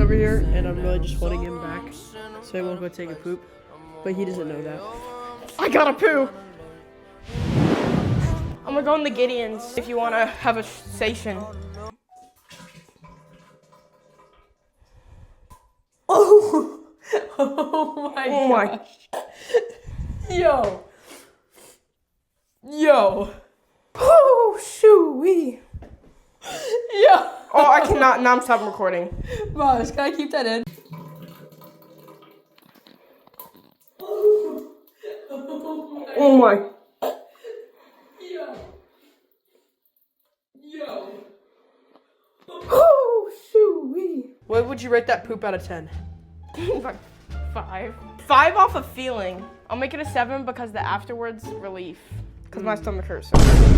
over here, and I'm really just holding him back so he won't go take a poop. But he doesn't know that. I gotta poo! I'm gonna go in the Gideons if you wanna have a station. Oh! Oh my gosh. Yo. Oh, shoo-wee. Yo. Oh, I cannot. Now I'm stopping recording. Boss, can I keep that in? Oh my. Yo. Oh, shoo-wee. What would you rate that poop out of 10? 5. 5 off of feeling. I'll make it a 7 because the afterwards relief. Because my stomach hurts so much.